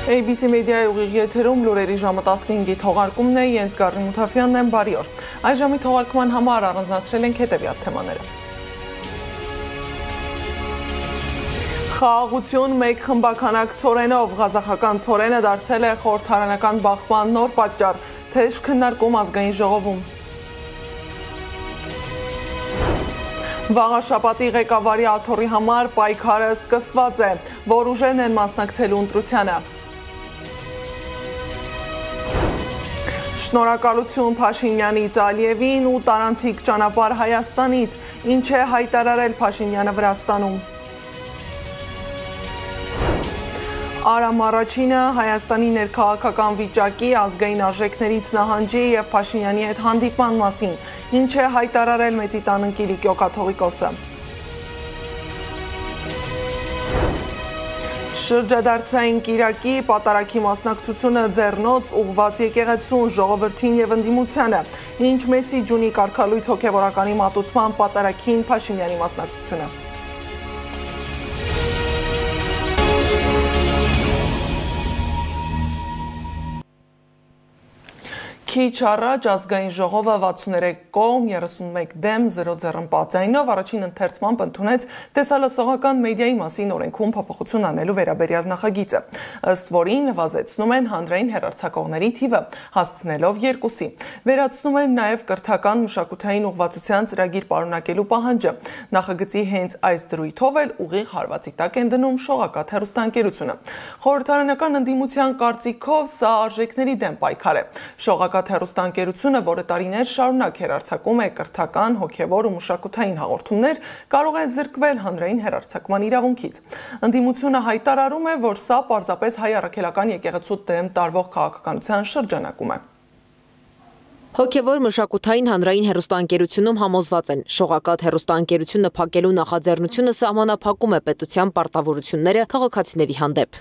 ABC մեդիայի ուղիղ եթերում լուրերի ժամը 15-ի թողարկումն է, Ես Գարին Մութաֆյանն եմ, բարի օր։ Այս ժամի թողարկման համար առանձնացրել ենք հետևյալ թեմաները։ Խաղաղություն մեկ խմբականակ ցորենով, ղազախական ցորենը դարձել է խորհրդարանական բախման նոր պատճառ, թեժ քննարկում ազգային ժողովում։ Վաղաշաբաթի ղեկավարի աթոռի համար պայքարը սկսված է, որ ուժերն են մասնակցելու ընտրությանը։ Շնորհակալություն Փաշինյանից Ալիևին ու տարանցիկ ճանապարհ Հայաստանից, ինչ է հայտարարել Փաշինյանը Վրաստանում։ Արամ առաջինը Հայաստանի ներքաղաքական վիճակի, ազգային արժեքներից նահանջի և Փաշինյանի հետ հանդիպման մասին, ինչ է հայտարարել մեծի տան Կիրիկիո կաթողիկոսը։ Շրջադարձային Կիրակի պատարագի մասնակցությունը ձեռնոց ուղղված եկեղեցուն, ժողովրդին և ընդդիմությանը, ինչ մեսիջ ունի կարգալույց հոգևորականի մատուցման պատարագին Փաշինյանի մասնակցությունը։ Քիչ առաջ ազգային ժողովը 63 կողմ, 31 դեմ, 0 ձեռնպատ ձայնով առաջին ընթերցմամբ ընդունեց տեսալսողական մեդիայի մասին օրենքում փոփոխություն անելու վերաբերյալ նախագիծը, ըստ որին նվազեցնում են հանրային հեռարձակողների թիվը, հասցնելով 2-ի, վերացնում են նաև կրթական մշակութային ուղղվածության ծրագիր պարունակելու պահանջը։ Նախագծի հենց այս դրույթով էլ ուղիղ հարվածի տակ են դնում շողակաթ հեռուստաընկերությունը։ Խորհրդարանական ընդդիմության կարծիքով սա արժեքների դեմ պայքար է։ Շողակաթ հեռուստաընկերությունը, որը տարիներ շարունակ հեռարձակում է կրթական, հոգևոր ու մշակութային հաղորդումներ, կարող է զրկվել հանրային հեռարձակման իրավունքից։ Ընդդիմությունը հայտարարում է, որ սա պարզապես հայ առաքելական եկեղեցու դեմ տարվող քաղաքականության շրջանակում է։ Հոգևոր մշակութային հանրային հեռուստաընկերությունում համոզված են, շողակաթ հեռուստաընկերությունը փակելու նախաձեռնությունը սահմանափակում է պետության պարտավորությունները քաղաքացիների հանդեպ։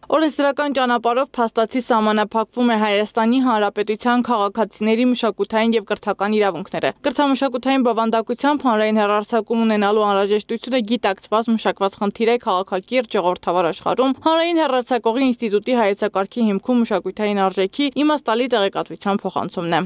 Օրենսդրական ճանապարհով փաստացի սահմանափակվում է Հայաստանի Հանրապետության քաղաքացիների մշակութային և կրթական իրավունքները։ Կրթամշակութային բովանդակությամբ հանրային հեռարձակում ունենալու անհրաժեշտությունը գիտակցված մշակված խնդիր է քաղաքակիրթ ժողովրդավար աշխարհում, հանրային հեռարձակողի ինստիտուտի հայեցակարգի հիմքում մշակութային արժեքի իմաստալի տեղեկատվության փոխանցումն է։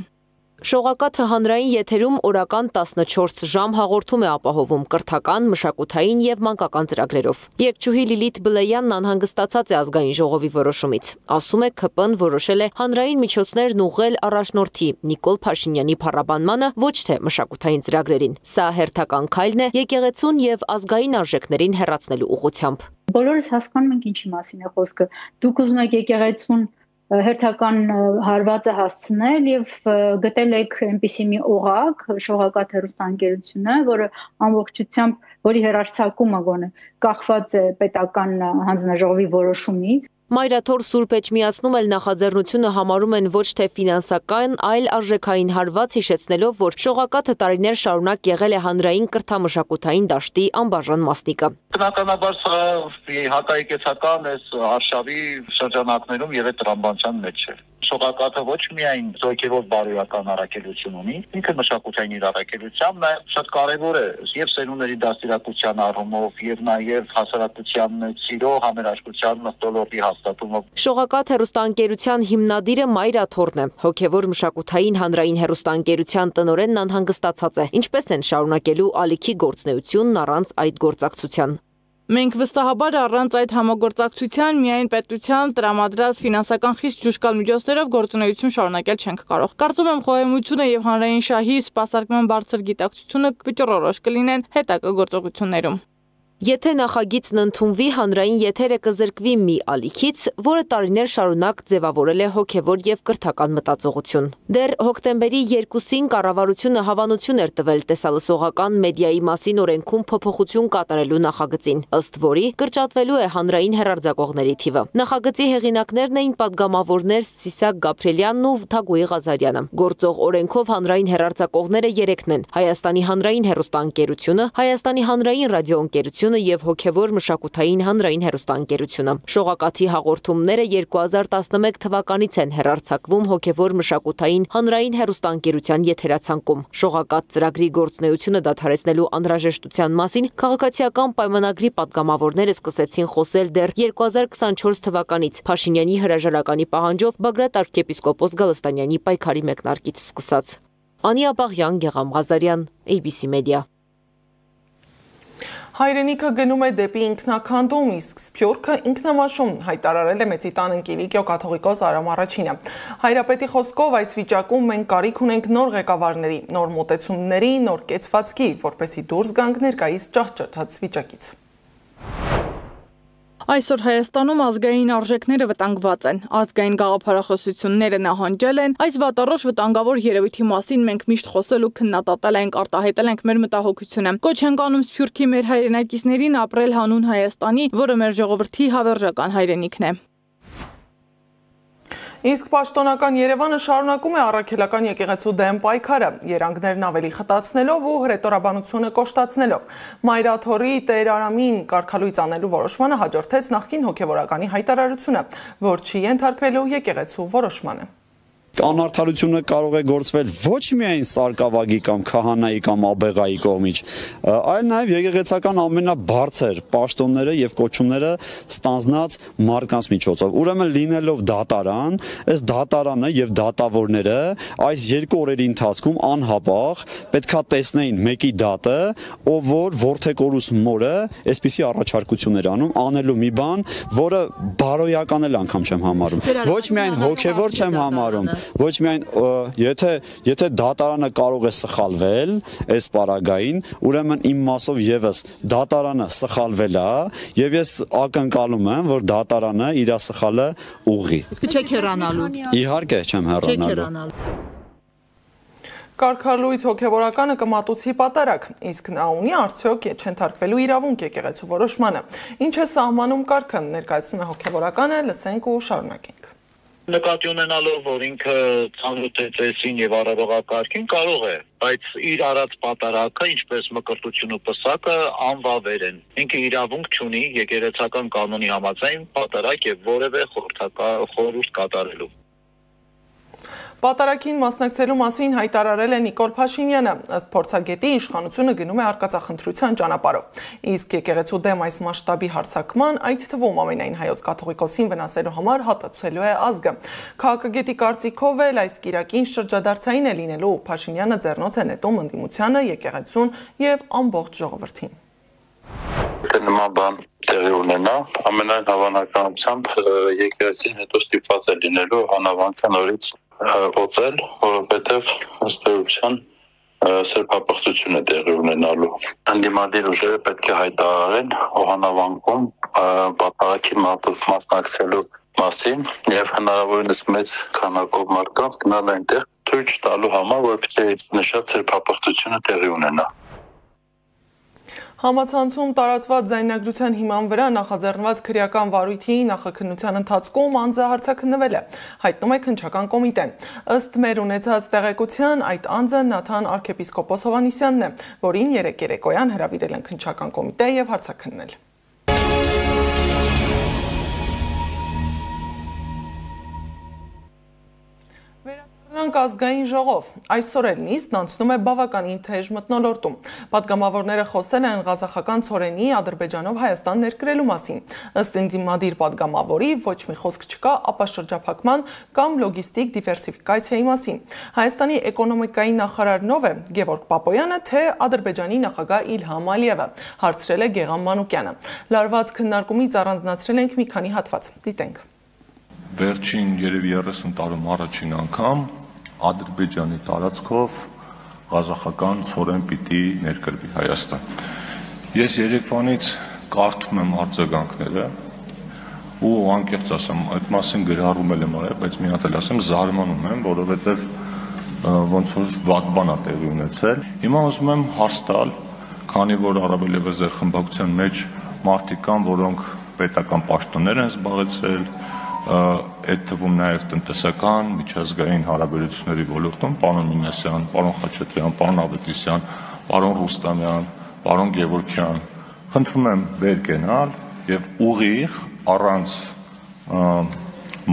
Շողակաթը հանրային եթերում օրական 14 ժամ հաղորդում է ապահովում կրթական, մշակութային և մանկական ծրագրերով։ Երգչուհի Լիլիթ Բլեյանն անհանգստացած է ազգային ժողովի որոշումից։ Ասում է, ՔՊ-ն որոշել է հանրային միջոցներն ուղղել առաջնորդի Նիկոլ Փաշինյանի փառաբանմանը, ոչ թե մշակութային ծրագրերին։ Սա հերթական քայլն է եկեղեցուն և ազգային արժեքներին հեռացնելու ուղղությամբ։ Բոլորս հասկանում ենք ինչի մասին է խոսքը։ Դուք ուզում եք եկեղեցուն հերթական հարվածը հասցնել եւ գտել եք այնպիսի մի օղակ, շողակաթ հեռուստաընկերությունը, որը ամբողջությամբ, որի հեռարձակումը գոնե կախված է պետական հանձնաժողովի որոշումից։ Մայրաթոր Սուրբ Էջմիածնում էլ նախաձեռնությունը համարում են ոչ թե ֆինանսական, այլ արժեքային հարված, հիշեցնելով, որ շողակաթը տարիներ շարունակ եղել է հանրային կրթամշակութային դաշտի անբաժան մասնիկը։ Բնականաբար սա հակաեկեցական այս արշավի շրջանակներում եւ այդ տրամաբանության մեջ է։ Շողակաթը ոչ միայն հոգևոր բարոյական առաքելություն ունի, ինքը մշակութային իր առաքելությամբ նաև շատ կարևոր է եւ սերունդների դաստիարակության առումով եւ նաեւ հասարակության սիրո, համերաշխության մտոլորտի հաստատումը։ Շողակաթ հեռուստաընկերության հիմնադիրը Մայրաթորն է։ Հոգևոր մշակութային հանրային հեռուստաընկերության տնօրենն անհանգստացած է, ինչպես են շարունակելու ալիքի գործունեությունն առանց այդ գործակցության։ Մենք վստահաբար առանց այդ համագործակցության միայն պետության տրամադրած ֆինանսական խիստ ճուշկալ միջոցներով գործունեություն շարունակել չենք կարող։ Կարծում եմ խոհեմությունը եւ հանրային շահի սպասարկման բարձր գիտակցությունը վճռորոշ կլինեն հետագա գործողություններում։ Եթե նախագիծն ընդունվի, հանրային եթերը կզրկվի մի ալիքից, որը տարիներ շարունակ ձևավորել է հոգևոր և կրթական մտածողություն։ Դեռ հոկտեմբերի 2-ին կառավարությունը հավանություն էր տվել տեսալսողական մեդիայի մասին օրենքում փոփոխություն կատարելու նախագծին, ըստ որի կրճատվելու է հանրային հեռարձակողների թիվը։ Նախագծի հեղինակներն էին պատգամավորներ Սիսակ Գաբրելյանն ու Թագուհի Ղազարյանը։ Գործող օրենքով հանրային հեռարձակողները 3-ն են՝ Հայաստանի հանրային հեռուստաընկերությունը, Հայաստանի հանրային ռադիոընկերությունը հանրապետությունը եւ հոգեվոր մշակութային հանրային հեռուստաընկերությունը։ Շողակաթի հաղորդումները 2011 թվականից են հեռարձակվում հոգեվոր մշակութային հանրային հեռուստաընկերության եթերացանկում։ Շողակաթ ծրագրի գործունեությունը դադարեցնելու անհրաժեշտության մասին քաղաքացիական պայմանագրի պատգամավորները սկսեցին խոսել դեռ 2024 թվականից Փաշինյանի հրաժարականի պահանջով Բագրատ arczepiskopos Գալստանյանի պայքարի մեկնարկից սկսած։ Անի Աբաղյան, Գեգամ Ղազարյան, ABC Media։ Հայրենիքը գնում է դեպի ինքնականդում, իսկ Սփյուռքը ինքնամաշում, հայտարարել է Մեծի տան ընկերիկյո կաթողիկոս Արամ Առաջինը։ Հայրապետի խոսքով այս վիճակում մենք կարիք ունենք նոր ղեկավարների, նոր մոտեցումների, նոր կեցվածքի, որպեսզի դուրս գանք ներկայիս ջահջաճած վիճակից։ Այսօր Հայաստանում ազգային արժեքները վտանգված են, ազգային գաղափարախոսությունները նահանջել են, այս վատառոշ վտանգավոր երևույթի մասին մենք միշտ խոսել ու քննադատել ենք, արտահայտել ենք մեր մտահոգությունը։ Կոչ ենք անում Սփյուռքի մեր հայրենակիցներին ապրել հանուն Հայաստանի, որը մեր ժողովրդի հավերժական հայրենիքն է։ Իսկ պաշտոնական Երևանը շարունակում է առաքելական եկեղեցու դեմ պայքարը, երանգներն ավելի խտացնելով ու հրետորաբանությունը կոշտացնելով։ Մայրաթորի Տեր Արամին կարգալույծ անելու որոշմանը հաջորդեց նախկին հոգևորականի հայտարարությունը, որ չի ենթարկվելու եկեղեցու որոշմանը։ Անարդարությունը կարող է գործվել ոչ միայն սարկավագի կամ քահանայի կամ աբեղայի կողմից, այլ նաև եկեղեցական ամենաբարձր պաշտոնները եւ կոչումները ստանձնած մարդկանց միջոցով։ Ուրեմն լինելով դատարան, այս դատարանը եւ դատավորները այս երկու օրերի ընթացքում անհապաղ պետքա տեսնեին մեկի դատը, ով որ որդեկորուս մորը այսպիսի առաջարկություններ անում, անելու մի բան, որը բարոյական էլ անգամ չեմ համարում։ Ոչ միայն հոգեվոր չեմ համարում, ոչ միայն եթե դատարանը կարող է սխալվել այս պարագային, ուրեմն իմ մասով եւս դատարանը սխալվել է եւ ես ակնկալում եմ, որ դատարանը իր սխալը ուղղի։ Իսկ չեք հեռանալու։ Իհարկե չեմ հեռանալու։ Կարգալույց հոգևորականը կմատուցի պատարակ, իսկ նա ունի արդյոք չենթարկվելու իրավունք եկեղեցու որոշմանը։ Ինչ է սահմանում կարգը, ներկայացնում է հոգևորականը, լսենք ու շարունակենք։ Նկատի ունենալով, որ ինքը ցանոթ է ծեսին եւ առավելակարգին կարող է, բայց իր արած պատարակը, ինչպես մկրտությունը պսակը, անվավեր են։ Ինքը իրավունք չունի եկեղեցական կանոնի համաձայն պատարակ եւ որևէ խորհուրդ կատարելու։ Պատարակին մասնակցելու մասին հայտարարել է Նիկոլ Փաշինյանը, ըստ փորձագետի իշխանությունը գնում է արկածախնդրության ճանապարհով։ Իսկ եկեղեցու դեմ այս մասշտաբի հարձակման, այդ թվում ամենայն հայոց կաթողիկոսին վնասելու համար հատուցելու է ազգը։ Քաղաքագետի կարծիքով էլ այս կիրակին շրջադարձային է լինելու, Փաշինյանը ձեռնոց է նետում ընդդիմությանը, եկեղեցուն եւ ամբողջ ժողովրդին։ Եթե նման բան տեղի ունենա, ամենայն հավանականությամբ եկեղեցին հետո ստիպված է լինելու հանավանքը նորից օծել, որովհետև ըստ էության սրբապղծություն է տեղի ունենալու։ Ընդդիմադիր ուժերը պետք է հայտարարեն օհանավանքում պատարակի մասնակցելու մասին եւ հնարավորինս մեծ քանակով մարդկանց գնալ այնտեղ թույլ չտալու համար, որպեսզի նշած սրբապղծությունը տեղի ունենա։ Համացանցում տարածված ձայնագրության հիման վրա նախաձեռնված քրեական վարույթի նախաքննության ընթացքում անձը հարցաքննվել է, հայտնում է քննչական կոմիտեն։ Ըստ մեր ունեցած տեղեկության, այդ անձը Նաթան arczepiskopos Հովհաննիսյանն է, որին երեկ երեկոյան հրավիրել են քննչական կոմիտե եւ հարցաքննել։ Ազգային ժողով այսօր էլ նիստն անցնում է բավականին թեժ մթնոլորտում։ Պատգամավորները խոսել են ղազախական ցորենի Ադրբեջանով Հայաստան ներկրելու մասին։ Ըստ ընդդիմադիր պատգամավորի ոչ մի խոսք չկա ապաշրջափակման կամ լոգիստիկ դիվերսիֆիկացիայի մասին։ Հայաստանի էկոնոմիկայի նախարար նով է Գևորգ Պապոյանը, թե Ադրբեջանի նախագահ Իլհամ Ալիևը, հարցրել է Գեգամ Մանուկյանը։ Լարված քննարկումից առանձնացրել ենք մի քանի հատված։ Դիտենք։ Վերջին երևի 30 տարում առաջին անգամ Ադրբեջանի տարածքով ղազախական ցորեն պիտի ներկրվի Հայաստան։ Ես երեկվանից կարդում եմ արձագանքները ու անկեղծ ասեմ, այդ մասին գրառում եմ արել, բայց մի հատ էլ ասեմ, զարմանում եմ, որովհետև ոնց որ վատ բան է տեղի ունեցել։ Հիմա ուզում եմ հաստալ, քանի որ առավել եւս ձեր խմբակցության մեջ մարդիկ կան, որոնք պետական պաշտոններ են զբաղեցրել, այդ թվում նաև տնտեսական, միջազգային հարաբերությունների ոլորտում, պարոն Մինասյան, պարոն Խաչատրյան, պարոն Ավետիսյան, պարոն Ռուստամյան, պարոն Գևորգյան, խնդրում եմ վեր կենալ եւ ուղիղ առանց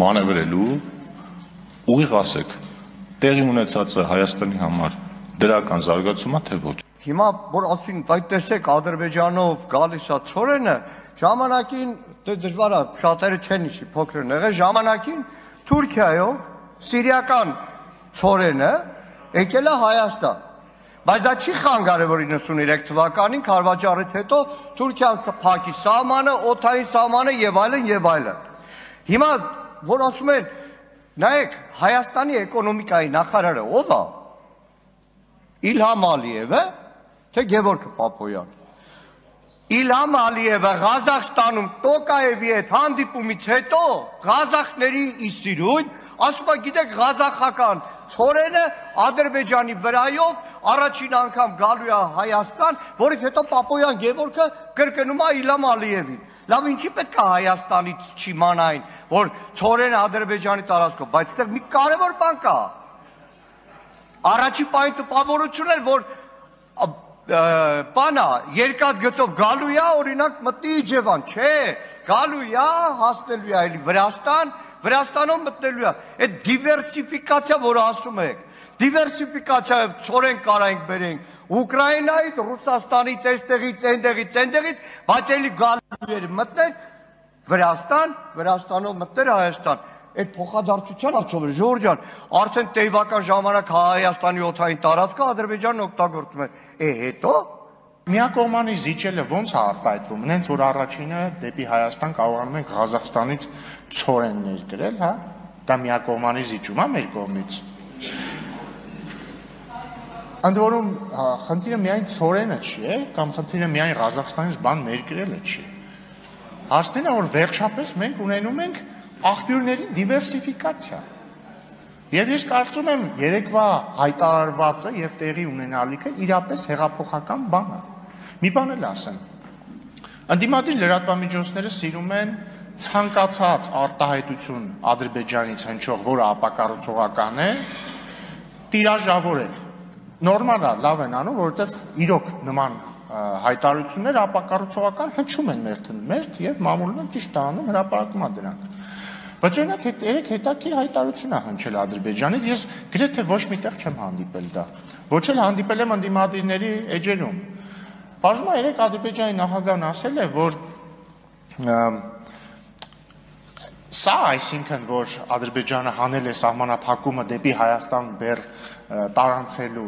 մանևրելու ուղիղ ասեք տեղի ունեցածը Հայաստանի համար դրական զարգացում է թե ոչ։ Հիմա որ ասին այդ տեսեք Ադրբեջանով գալիս է ծորենը ժամանակին դժվար է շատերը չեն իշի փոքրն եղել ժամանակին Թուրքիայով սիրիական ծորենը եկել է Հայաստան բայց դա չի խանգարել որ 93 թվականին Քարվաճարից հետո Թուրքիան փակի սահմանը օդային սահմանը եւ այլն հիմա որ ասում են նայեք Հայաստանի էկոնոմիկայի նախարարը ով է Իլհամ Ալիևը թե Գևորգ Պապոյան Իլհամ Ալիևը Ղազախստանում Տոկաևի հետ հանդիպումից հետո ղազախների իսիրույն ասում է գիտեք ղազախական ծորենը Ադրբեջանի վրայով առաջին անգամ գալու է Հայաստան որից հետո Պապոյան Գևորգը կրկնում է Իլհամ Ալիևին լավ ինչի պետք է Հայաստանից չիմանային որ ծորենը Ադրբեջանի տարածքով բայց այդտեղ մի կարևոր բան կա առաջի պահին տպավորություն էր որ բանա երկաթ գծով գալու է օրինակ մտնի Իջևան չէ գալու է հասնելու է այլ Վրաստանով մտնելու է այդ դիվերսիֆիկացիա որ ասում եք դիվերսիֆիկացիայով ծորեն կարայինք բերենք Ուկրաինայից Ռուսաստանից այստեղից բայց էլի գալու էր մտներ Վրաստանով մտներ Հայաստան այդ փոխադարձության արդյոք Ժորժ ջան արդեն տեյվական ժամանակ Հայաստանի օդային տարածքը Ադրբեջանն օգտագործում է հետո միակողմանի զիջելը ոնց է արտահայտվում նենց որ առաջինը դեպի Հայաստան կարողանում ենք Ղազախստանից ծորեն ներկրել հա դա միակողմանի զիջում է մեր կողմից ընդ որում խնդիրը միայն ծորենը չի կամ խնդիրը միայն Ղազախստանից բան ներկրելը չի հարցն է որ վերջապես մենք ունենում ենք աղբյուրների դիվերսիֆիկացիա եւ ես կարծում եմ երեկվա հայտարարվածը եւ տեղի ունենալիքը իրապես հեղափոխական բան է մի բան էլ ասեմ ընդդիմադիր լրատվամիջոցները սիրում են ցանկացած արտահայտություն Ադրբեջանից հնչող որը ապակառուցողական է տիրաժավորել նորմալ է լավ են անում որովհետեւ իրոք նման հայտարարությունները ապակառուցողական հնչում են մերթ եւ մամուլն ճիշտ է անում հրապարակում է դրանք Բայց օրինակ երեք հետաքրքիր հայտարարություն է հնչել Ադրբեջանից, ես գրեթե ոչ միտեղ չեմ հանդիպել դա։ Ոչ էլ հանդիպել եմ ընդդիմադիրների էջերում։ Բաժնում է երեք Ադրբեջանի նախագահն ասել է, որ սա այսինքն որ Ադրբեջանը հանել է սահմանափակումը դեպի Հայաստան բեռ տարանցելու,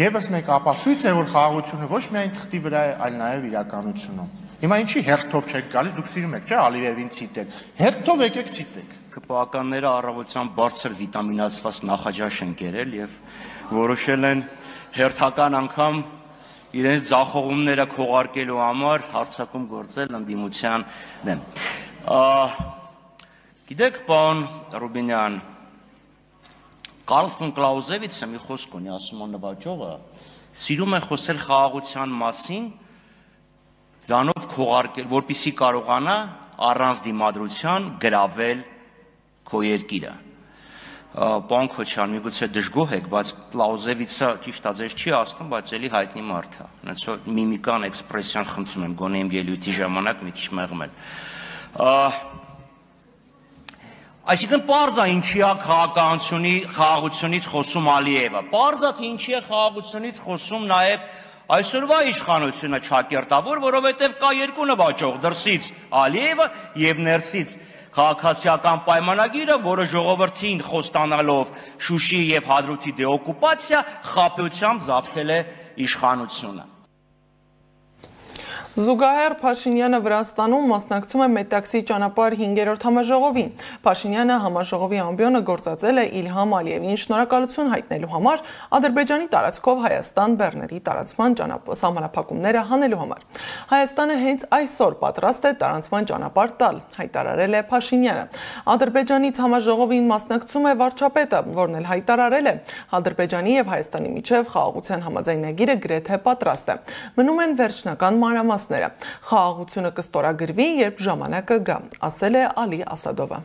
եւս մեկ ապացույց է, որ խաղաղությունը ոչ միայն թղթի վրա է, այլ նաեւ իրականությունում։ Հիմա ինչի հերթով չեք գալիս, դուք սիրում եք, չէ՞, Ալիևին ցիտել։ Հերթով եկեք ցիտեք։ ԿՊԱ-ականները առավոտյան բարձր վիտամինացված նախաճաշ են կերել եւ որոշել են հերթական անգամ իրենց ձախողումները քողարկելու համար հարձակում գործել ընդդիմության դեմ։ Գիտեք, պարոն Ռուբինյան, Կարլ ֆոն Կլաուզևիցը մի խոսք ունի, ասում է նվաճողը, սիրում է խոսել խաղաղության մասին, դրանով քողարկել, որպեսզի կարողանա առանց դիմադրության գրավել քո երկիրը։ Պարոն Քոչարյան, միգուցե դժգոհ եք, բայց Կլաուզևիցը ճիշտ է ձեզ չի ասում, բայց էլի հայտնի մարդ է։ Հենց որ միմիկան, էքսպրեսիան խնդրում եմ, գոնե իմ ելույթի ժամանակ մի քիչ մեղմել։ Այսինքն պարզ է ինչի է խաղաղությունից խոսում Ալիևը։ Պարզ է թե ինչի է խաղաղությունից խոսում նաև այսօրվա իշխանությունը ճակերտավոր, որովհետև կա երկու նվաճող՝ դրսից Ալիևը եւ ներսից քաղաքացիական պայմանագիրը, որը ժողովրդին խոստանալով Շուշի եւ Հադրութի դեօկուպացիա խաբեությամբ զավթել է իշխանությունը։ Զուգահեռ Փաշինյանը Վրաստանում մասնակցում է Մետաքսի ճանապարհ 5-րդ համաժողովին։ Փաշինյանը համաժողովի ամբիոնը գործածել է Իլհամ Ալիևին շնորհակալություն հայտնելու համար Ադրբեջանի տարածքով Հայաստան բեռների տարածման սահմանափակումները հանելու համար։ Հայաստանը հենց այսօր պատրաստ է տարանցման ճանապարհ տալ, հայտարարել է Փաշինյանը։ Ադրբեջանից համաժողովին մասնակցում է վարչապետը, որն էլ հայտարարել է Ադրբեջանի եւ Հայաստանի միջև խաղաղության համաձայնագիրը գրեթե պատրաստ է։ Մնում են վերջնական մանրամասները։ Խաղաղությունը կստորագրվի, երբ ժամանակը գա, ասել է Ալի Ասադովը։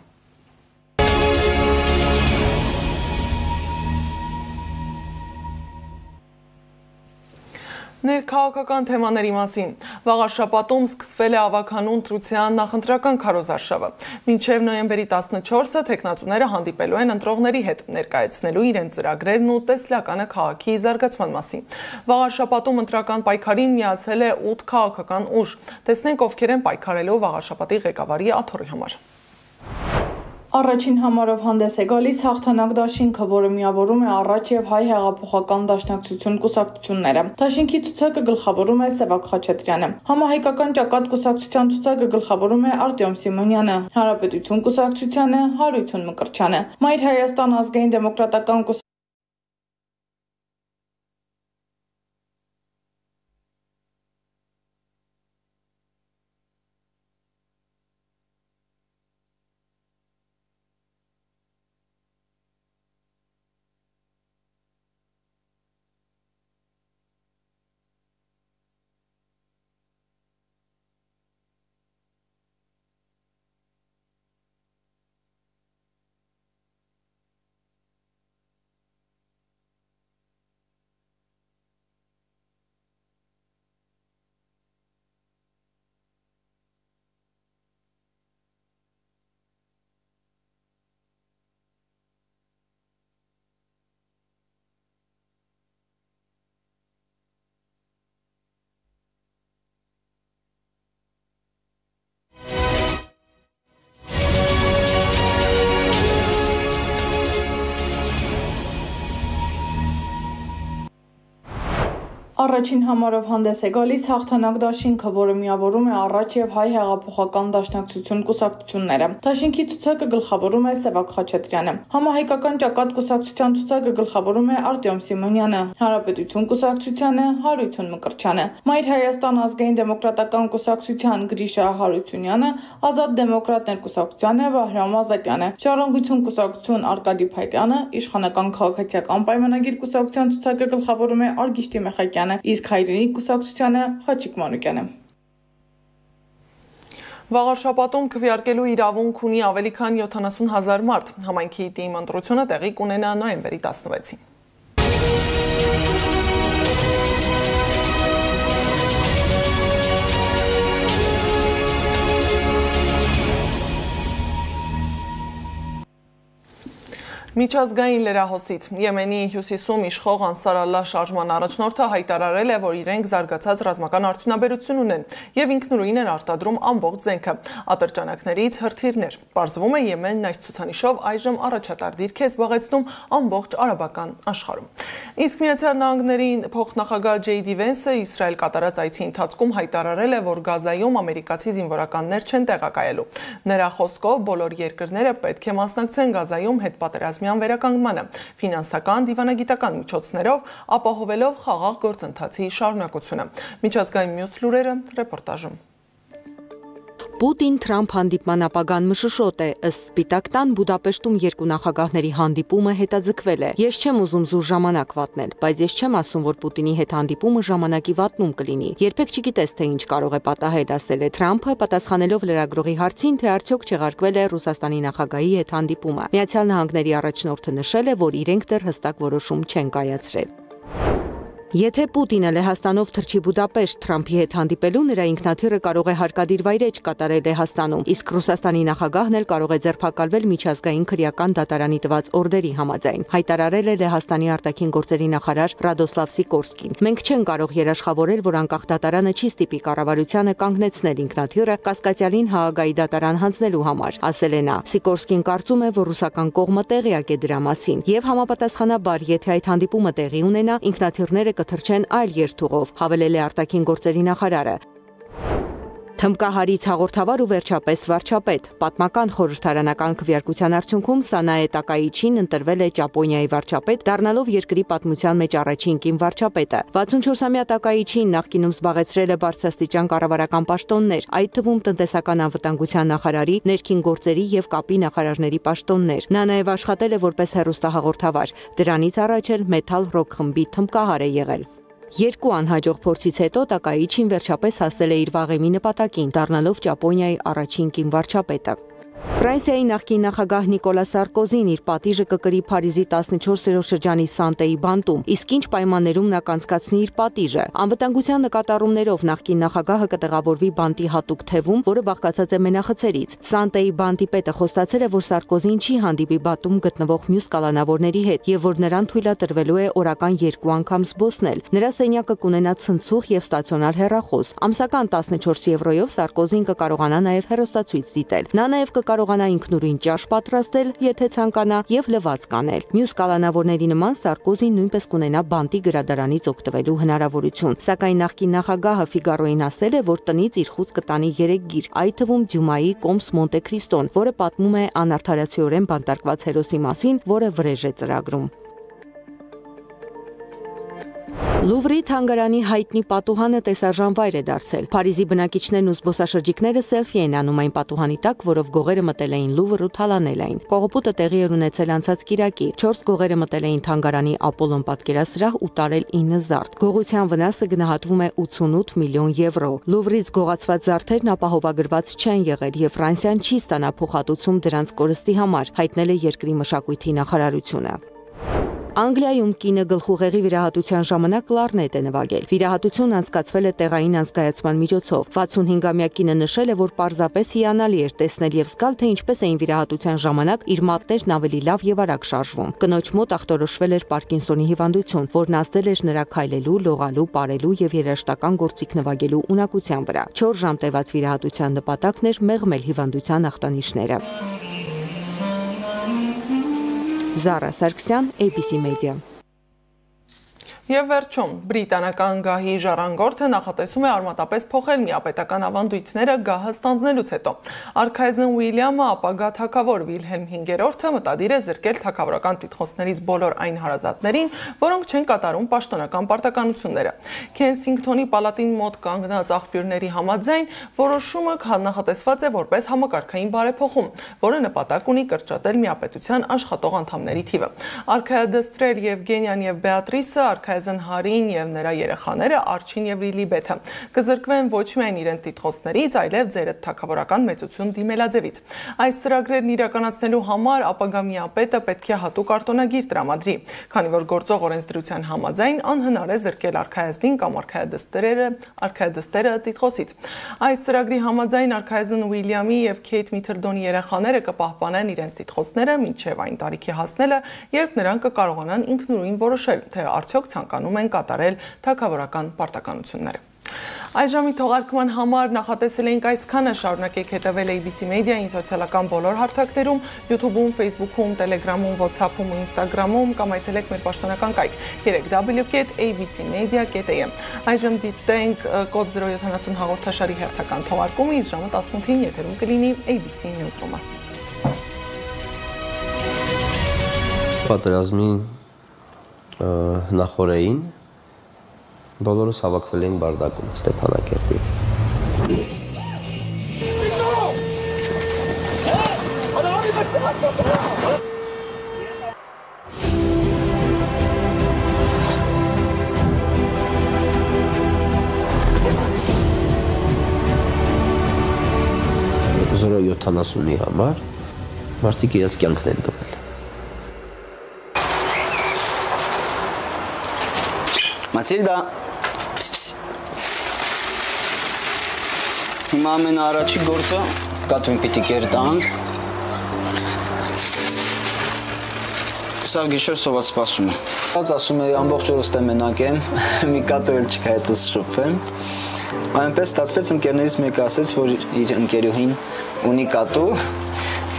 Ներքաղաքական թեմաների մասին վաղաշաբաթում սկսվել է ավագանուն ընտրության նախընտրական քարոզարշավը։ Մինչև նոյեմբերի 14-ը թեկնածուները հանդիպելու են ընտրողների հետ, ներկայացնելու իրենց ծրագրերն ու տեսլականը քաղաքի զարգացման մասին։ Վաղաշաբաթում ընտրական պայքարին միացել է 8 քաղաքական ուժ։ Տեսնենք ովքեր են պայքարելու վաղաշաբաթի ղեկավարի աթոռի համար։ Առաջին համարով հանդես է գալիս հաղթանակ դաշինքը, որը միավորում է առաջ եւ հայ հեղափոխական դաշնակցություն կուսակցությունները։ Դաշինքի ցուցակը գլխավորում է Սևակ Խաչատրյանը։ Համահայկական ճակատ կուսակցության ցուցակը գլխավորում է Արտյոմ Սիմոնյանը, Հանրապետություն կուսակցությանը Հարություն Մկրտչյանը։ Մայր Հայաստան ազգային դեմոկրատական Առաջին համարով հանդես է գալիս հաղթանակ դաշինքը, որը միավորում է առաջ եւ հայ հեղափոխական դաշնակցություն կուսակցությունները։ Դաշինքի ցուցակը գլխավորում է Սևակ Խաչատրյանը։ Համահայկական ճակատ կուսակցության ցուցակը գլխավորում է Արտյոմ Սիմոնյանը, Հանրապետություն կուսակցությանը Հարություն Մկրտչյանը, Մայր Հայաստան ազգային դեմոկրատական կուսակցության Գրիշա Հարությունյանը, Ազատ դեմոկրատներ կուսակցությանը Վահրամ Ազատյանը, Ժառանգություն կուսակցություն Արկադի Փայտյանը, Իշխանական քաղաքացիական պայմանագիր կուսակցության ցուցակը գլխավորում է Արգիշտի Մեխակյանը, իսկ հայրենիք կուսակցությանը Խաչիկ Մանուկյանը։ Վաղաշաբաթում քվեարկելու իրավունք ունի ավելի քան 70,000 մարդ։ Համայնքի թիմ ընտրությունը տեղի կունենա նոյեմբերի 16-ին։ Միջազգային լրահոսից Եմենի հյուսիսում իշխող Անսար Ալլահ շարժման առաջնորդը հայտարարել է, որ իրենք զարգացած ռազմական արդյունաբերություն ունեն եւ ինքնուրույն են արտադրում ամբողջ զենքը, ատրճանակներից հրթիռներ։ Պարզվում է Եմենն այս ցուցանիշով այժմ առաջատար դիրք է զբաղեցնում ամբողջ արաբական աշխարհում։ Իսկ Միացյալ Նահանգների փոխնախագահ Ջեյդի Վենսը Իսրայել կատարած այցի ընթացքում հայտարարել է, որ Գազայում ամերիկացի զինվորականներ չեն տեղակայելու։ Նրա խոսքով բոլոր երկրները պետք է մասնակցեն Գազայում հետպատերազմյան վերականգնմանը, ֆինանսական, դիվանագիտական միջոցներով, ապահովելով խաղաղ գործընթացի շարունակությունը։ Միջազգային մյուս լուրերը ռեպորտաժում։ Պուտին-Թրամփ հանդիպման ապագան մշշոտ է, ըստ Սպիտակ տան Բուդապեշտում երկու նախագահների հանդիպումը հետաձգվել է։ Ես չեմ ուզում զուր ժամանակ վատնել, բայց ես չեմ ասում, որ Պուտինի հետ հանդիպումը ժամանակի վատնում կլինի։ Երբեք չգիտես, թե ինչ կարող է պատահել, ասել է Թրամփը, պատասխանելով լրագրողի հարցին, թե արդյոք չեղարկվել է Ռուսաստանի նախագահի հետ հանդիպումը։ Միացյալ Նահանգների առաջնորդը նշել է, որ իրենք դեռ հստակ որոշում չեն կայացրել։ Եթե Պուտինը Լեհաստանով թռչի Բուդապեշտ Թրամփի հետ հանդիպելու, նրա ինքնաթիռը կարող է հարկադիր վայրեջ կատարել Լեհաստանում, իսկ Ռուսաստանի նախագահն էլ կարող է ձերբակալվել միջազգային քրեական դատարանի տված օրդերի համաձայն, հայտարարել է Լեհաստանի արտաքին գործերի նախարար Ռադոսլավ Սիկորսկին։ Մենք չենք կարող երաշխավորել, որ անկախ դատարանը չի ստիպի կառավարությանը կանգնեցնել ինքնաթիռը կասկածյալին Հաագայի դատարան հանձնելու համար, ասել է նա։ Սիկորսկին կարծում է, որ ռուսական կողմը տեղյակ է դրա մասին, եւ համապատասխանաբար, եթե այդ հանդիպումը տեղի ունենա, ինքնաթիռները կթռչեն այլ երթուղով, հավելել է արտաքին գործերի նախարարը։ Թմկահարից հաղորդավար ու վերջապես վարչապետ։ Պատմական խորհրդարանական քվեարկության արդյունքում Սանաե Տակայիչին ընտրվել է Ճապոնիայի վարչապետ, դառնալով երկրի պատմության մեջ առաջին կին վարչապետը։ 64-ամյա Տակայիչին նախկինում զբաղեցրել է բարձրաստիճան կառավարական պաշտոններ, այդ թվում տնտեսական անվտանգության նախարարի, ներքին գործերի եւ կապի նախարարների պաշտոններ։ Նա նաեւ աշխատել է որպես հեռուստահաղորդավար։ Դրանից առաջ էլ Metal Rock խմբի թմկահար է եղել։ Երկու անհաջող փորձից հետո Տակայիչին վերջապես հասել է իր վաղեմի նպատակին, դառնալով Ճապոնիայի առաջին կին վարչապետը։ Ֆրանսիայի նախկին նախագահ Նիկոլա Սարկոզին իր պատիժը կկրի Փարիզի 14-րդ շրջանի Սանտեի բանտում, իսկ ինչ պայմաններում նա կանցկացնի իր պատիժը։ Անվտանգության նկատառումներով նախկին նախագահը կտեղավորվի բանտի հատուկ թևում, որը բաղկացած է մենախցերից։ Սանտեի բանտի պետը խոստացել է, որ Սարկոզին չի հանդիպի բանտում գտնվող մյուս կալանավորների հետ եւ որ նրան թույլատրվելու է օրական 2 անգամ զբոսնել։ Նրա սենյակը կունենա ցնցուղ եւ ստացիոնար հեռախոս։ Ամսական 14 եվրոյով Սարկոզին կկարողանա նաեւ հեռուստացույց դիտել։ Նա նաեւ կկարողանա ինքնուրույն ճաշ պատրաստել, եթե ցանկանա, եւ լվաց կանել։ Մյուս կալանավորների նման Սարկոզին նույնպես կունենա բանտի գրադարանից օգտվելու հնարավորություն։ Սակայն նախկին նախագահը Ֆիգարոյին ասել է, որ տնից իր խուծ կտանի 3 գիր, այդ թվում Դյումայի Կոմս Մոնտե Քրիստոն, որը պատմում է անարդարացիորեն բանտարկված հերոսի մասին, որը վրեժ է ծրագրում։ Լուվրի թանգարանի հայտնի պատուհանը տեսարժան վայր է դարձել։ Փարիզի բնակիչներն ու զբոսաշրջիկները սելֆի են անում այն պատուհանի տակ, որով գողերը մտել էին Լուվր ու թալանել այն։ Կողոպուտը տեղի էր ունեցել անցած կիրակի։ 4 գողերը մտել էին թանգարանի Ապոլոն պատկերասրահ ու տարել 9 զարդ։ Գողության վնասը գնահատվում է 88 միլիոն եվրո։ Լուվրից գողացված զարդերն ապահովագրված չեն եղել եւ Ֆրանսիան չի ստանա փոխհատուցում դրանց կորստի համար, հայտնել է երկրի մշակույթի նախարարությունը։ Անգլիայում կինը գլխուղեղի վիրահատության ժամանակ կլարնետ է նվագել։ Վիրահատությունն անցկացվել է տեղային անզգայացման միջոցով։ 65-ամյա կինը նշել է, որ պարզապես հիանալի էր տեսնել եւ զգալ, թե ինչպես էին վիրահատության ժամանակ իր մատներն ավելի լավ եւ արագ շարժվում։ Կնոջ մոտ ախտորոշվել էր Պարկինսոնի հիվանդություն, որն ազդել էր նրա քայլելու, լողալու, պարելու եւ երաժշտական գործիք նվագելու ունակության վրա։ 4 ժամ տևած վիրահատության նպատակն էր մեղմել հիվանդության ախտանիշները։ Զարա Սարգսյան, ABC Media։ Եվ վերջում, բրիտանական գահի ժառանգորդը նախատեսում է արմատապես փոխել միապետական ավանդույթները գահը ստանձնելուց հետո։ Արքայազն Ուիլյամը ապագա թագավոր Վիլհելմ 5-րդը մտադիր է զրկել թագավորական տիտղոսներից բոլոր այն հարազատներին, որոնք չեն կատարում պաշտոնական պարտականությունները։ Քենսինգթոնի պալատին մոտ կանգնած աղբյուրների համաձայն որոշումը նախատեսված է որպես համակարգային բարեփոխում, որը նպատակ ունի կրճատել միապետության աշխատող անդամների թիվը։ Արքայադստրեր Եվգենիան եւ Բեատրիսը, Արքայազն Հարին եւ նրա երեխաները Արչին եւ Լիլիբեթը կզրկվեն ոչ միայն իրենց տիտղոսներից, այլև ձերդ թագավորական մեծություն դիմելաձևից։ Այս ծրագրերն իրականացնելու համար ապագա միապետը պետք է հատուկ արտոնագիր տրամադրի, քանի որ գործող օրենսդրության համաձայն անհնար է զրկել արքայազնին կամ արքայադստերը տիտղոսից։ Այս ծրագրի համաձայն Արքայազն Ուիլյամի եւ Քեյթ Միդլտոնի երեխաները կպահպանեն իրենց տիտղոսները մինչեւ այն տարիքի հասնելը, երբ նրանք կկարողանան ինքնուրույն որոշել, թե արդյոք ցանկանում են կատարել թագավորական պարտականությունները։ Այս ժամի թողարկման համար նախատեսել էինք այսքանը, շարունակեք հետևել ABC Media-ին սոցիալական բոլոր հարթակներում, YouTube-ում, Facebook-ում, Telegram-ում, WhatsApp-ում ու Instagram-ում կամ այցելեք մեր պաշտոնական կայք www.abcmedia.am։ Այժմ դիտենք կոդ 070 հաղորդաշարի հերթական թողարկումը, իսկ ժամը 18-ին եթերում կլինի ABC Newsroom-ը։ Պատերազմի նախորդին բոլորս հավաքվել էին Բարդակում, Ստեփանակերտի։ Զորո 70-ի համար մարդիկ իրենց կյանքն են տվել։ Մաթիլդա, հիմա ամենաառաջի գործը կատվին պիտի կերտանք։ Սա գիշեր սոված սպասում է։ Ասում է ամբողջ օրը ստե մենակ եմ, մի կատու էլ չկա հետս շփվեմ։ Այնպես ստացվեց ընկերներից մեկը ասեց, որ իր ընկերուհին ունի կատու,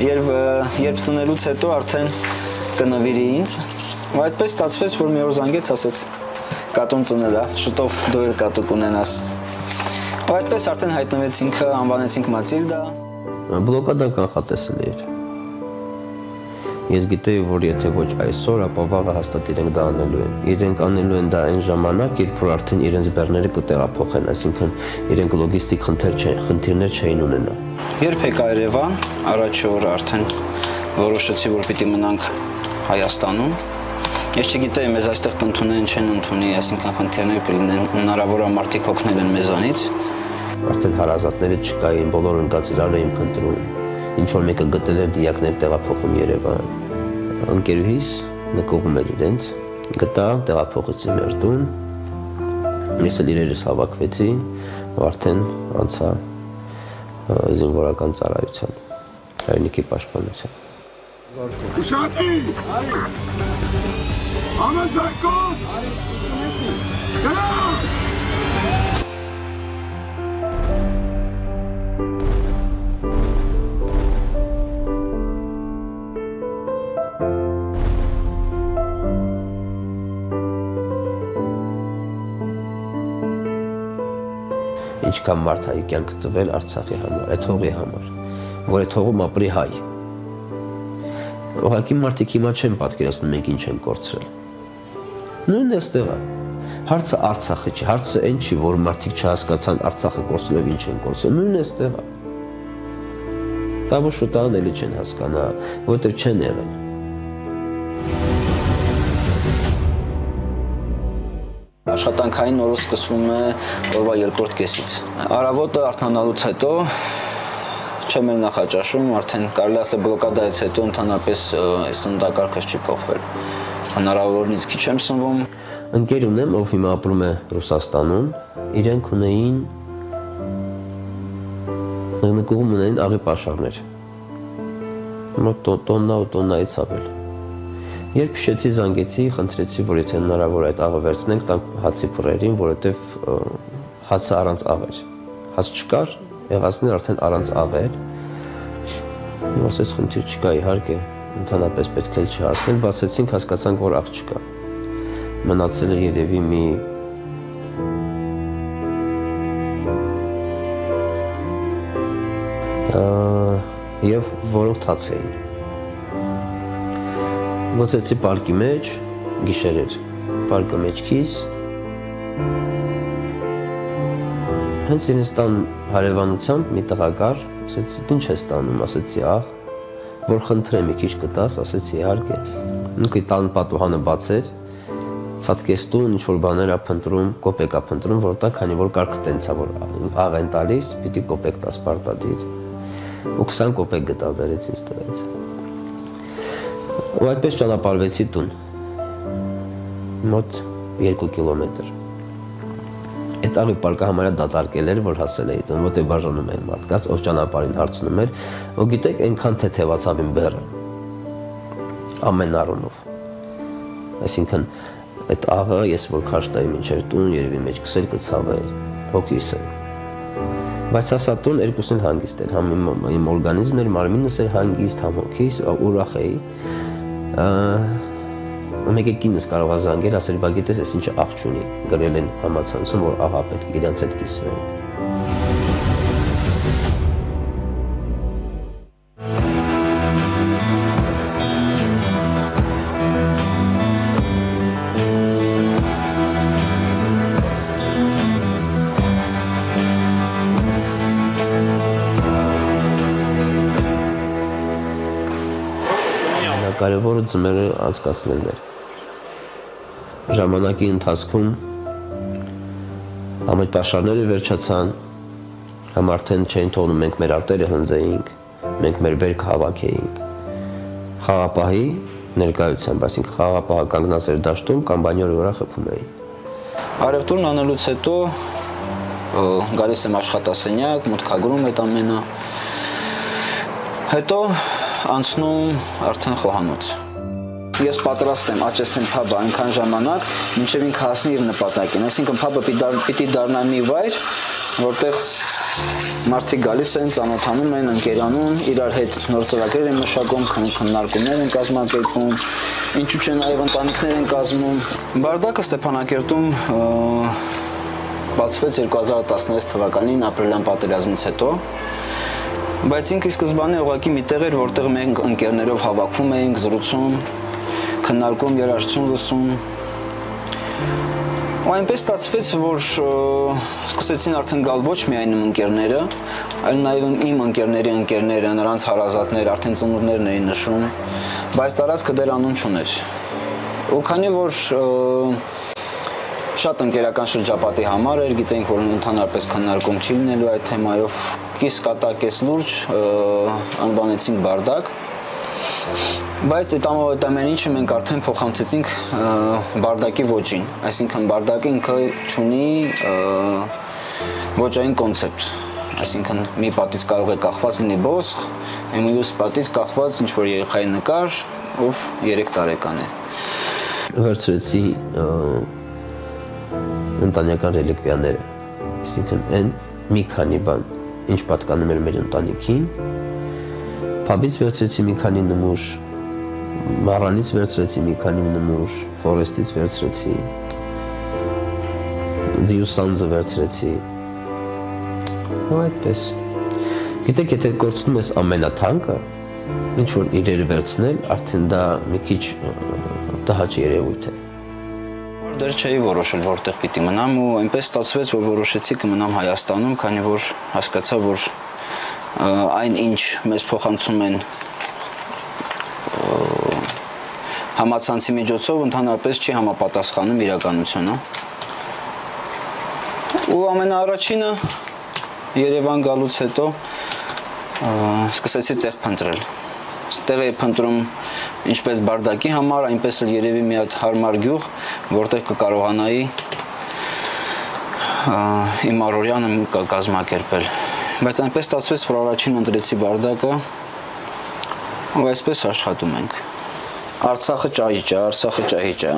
երբ ծնելուց հետո արդեն կնվիրի ինձ։ Այդպես ստացվեց, որ մի օր զանգեց, ասեց կատուն ծնել է, շուտով դու էլ կատու կունենաս։ Այդպես արդեն հայտնվեցինք, անվանեցինք Մաթիլդա։ Բլոկադան կանխատեսել էր։ Ես գիտեի, որ եթե ոչ այսօր, ապա վաղը հաստատ իրենք դա անելու են։ Իրենք անելու են դա այն ժամանակ, երբ որ արդեն իրենց բեռները կտեղափոխեն, այսինքն իրենք լոգիստիկ խնդիրներ չէին ունենա։ Երբ եկա Երևան, առաջի օրը արդեն որոշեցի, որ պիտի մնանք Հայաստանում։ Ես չգիտեի, մեզ այստեղ կընդունեն, չեն ընդունի, այսինքն խնդիրներ կլինեն, հնարավոր է մարդիկ օգնել են մեզանից։ Արդեն հարազատները չկային, բոլոր ընկած իրար էին փնտրում։ ինչ որ մեկը գտել էր դիակներ տեղափոխում Երևան։ Ընկերուհիս նկողում էր իրենց, գտա, տեղափոխեցի մեր տուն։ Ես էլ իրերս հավաքվեցի, ու արդեն անցա զինվորական ծառայության, հայրենիքի պաշտպանության։ Ուշատի! Ամազարկո! Գրա! Ինչքան մարդ հայ կյանք տվել Արցախի համար, այդ հողի համար, որ այդ հողում ապրի հայ։ Ուղղակի մարդիկ հիմա չեն պատկերացնում մենք ինչ են կորցրել։ Նույնն էստեղ է։ Հարցը Արցախը չի, հարցը այն չի, որ մարդիկ չհասկացան Արցախը կորցրել ինչ են կորցրել։ Նույնն էստեղ է։ Դա ոչ շուտան էլի չեն հասկանա, որտեղ չեն եղել։ Աշխատանքային օրը սկսվում է օրվա երկրորդ կեսից։ Առավոտը արթնանալուց հետո չեմ էլ նախաճաշում, արդեն կարելի ասել բլոկադայից հետո ընդհանրապես սննդակարգս չի փոխվել։ Հնարավորինից քիչ եմ սնվում։ Ընկեր ունեմ, ով հիմա ապրում է Ռուսաստանում, իրենք ունեին նկուղում ունեին աղի պաշարներ։ Մոտ տոննա ու տոննայից ավել։ Երբ հիշեցի, զանգեցի, խնդրեցի, որ եթե հնարավոր այդ աղը վերցնենք, տանք հացի փռերին, որովհետև հացը առանց աղ էր։ Հաց չկար, եղածներ արդեն առանց աղ էր։ Ասեց խնդիր չկա, իհարկե, ընդհանրապես պետք է չհասնել, բացեցինք, հասկացանք, որ աղ չկա։ Մնացել է երևի մի և որոնք թաց էին։ Գոցեցի պարկի մեջ, գիշեր էր, պարկը մեջքիս։ Հենց իրենց տան հարևանությամբ մի տղակար, ասեցի, ինչ ես տանում, ասեցի, աղ, որ խնդրեմ մի քիչ կտաս, ասեցի, իհարկե։ Ինքը տան պատուհանը բացեր, ցածկեստուն ինչ-որ բաներ ա փնտրում, կոպեկ ա փնտրում, որ տա, քանի որ կարգը տենց ա, որ աղ են տալիս, պիտի կոպեկ տաս պարտադիր։ Ու 20 կոպեկ գտա բերեց ինձ տվեց։ Ու այդպես ճանապարհվեցի տուն։ Մոտ 2 կիլոմետր։ Այդ աղի պարկը համարյա դատարկել էր, որ հասել էի տուն, որտեղ բաժանում էին մարդկանց, ով ճանապարհին հարցնում էր, ու գիտեք, այնքան թեթևացավ իմ բեռը։ Ամեն առումով։ Այսինքն այդ աղը ես որ քաշ տայի մինչև տուն, երևի մեջ քսել կցավեր, հոգիս է։ Բայց հասա տուն երկուսն հանգիստ էր, համ իմ օրգանիզմն էր, մարմինս էր հանգիստ, համ հոգիս, ուրախ էի։ Մեկ կինս կարող է զանգել, ասել, բա գիտես, ես ինչը աղ չունի, գրել են համացանցում, որ աղա պետք է իրենց հետ կիսվեն։ Կարևորը ձմեռը անցկացնելն էր։ Ժամանակի ընթացքում համ այդ պաշարները վերջացան, համ արդեն չէին թողնում մենք մեր արտերը հնձեինք, մենք մեր բերք հավաքեինք։ Խաղապահի ներկայությամբ, այսինքն խաղապահը կանգնած էր դաշտում կամ բանյորի վրա խփում էին։ Արևտուրն անելուց հետո գալիս եմ աշխատասենյակ, մուտքագրում այդ ամենը։ Հետո անցնում արդեն խոհանոց։ Ես պատրաստ եմ աճեցնել փաբը այնքան ժամանակ, մինչև ինքը հասնի իր նպատակին։ Այսինքն փաբը պիտի դառնա մի վայր, որտեղ մարդիկ գալիս են, ծանոթանում են, ընկերանում, իրար հետ նոր ծրագրեր են մշակում, քննարկումներ են կազմակերպում, ինչու՞ չէ նաև ընտանիքներ են կազմում։ Բարդակը Ստեփանակերտում բացվեց 2016 թվականին ապրիլյան պատերազմից հետո։ Բայց ինքը սկզբանե ուղղակի մի տեղ էր, որտեղ մենք ընկերներով հավաքվում էինք, զրուցում, քննարկում, երաժշտություն լսում։ Ու այնպես ստացվեց, որ սկսեցին արդեն գալ ոչ միայն իմ ընկերները, այլ նաև իմ ընկերների ընկերները, նրանց հարազատներ, արդեն ծնողներն էին նշում, բայց տարածքը դեռ անուն չուներ։ Ու քանի որ շատ ընկերական շրջապատի համար էր, գիտենք, որ ընդհանրապես քննարկում չի լինելու այդ թեմայով, կիս կատակես լուրջ, անվանեցինք բարդակ, բայց այդ ամեն ինչը մենք արդեն փոխանցեցինք բարդակի ոճին, այսինքն բարդակը ինքը չունի ոճային կոնցեպտ, այսինքն մի պատից կարող է կախված լինի բոսխ, մյուս պատից կախված ինչ-որ երեխայի նկար, ով 3 տարեկան է։ Վերցրեցի ընտանեկան ռելիկվիաները, այսինքն այն մի քանի բան, ինչ պատկանում էր մեր ընտանիքին, փաբից վերցրեցի մի քանի նմուշ, մառանից վերցրեցի մի քանի նմուշ, ֆորեստից վերցրեցի, ձիուսանձը վերցրեցի, ու այդպես։ Գիտեք, եթե կորցնում ես ամենաթանկը, ինչ որ իրերը վերցնել, արդեն դա մի քիչ տհաճ երևույթ է։ Դեռ չէի որոշել որտեղ պիտի մնամ ու այնպես ստացվեց, որ որոշեցի կմնամ Հայաստանում, քանի որ հասկացա, որ այն ինչ մեզ փոխանցում են համացանցի միջոցով ընդհանրապես չի համապատասխանում իրականությունը։ Ու ամենաառաջինը Երևան գալուց հետո սկսեցի տեղ փնտրել։ Տեղ էի փնտրում ինչպես բարդակի համար, այնպես էլ երևի մի հատ հարմար գյուղ, որտեղ կկարողանայի իմ առօրյանը կազմակերպել։ Բայց այնպես ստացվեց, որ առաջին ընտրեցի բարդակը, ու այսպես աշխատում ենք։ Արցախը ճահիճ է, Արցախը ճահիճ է։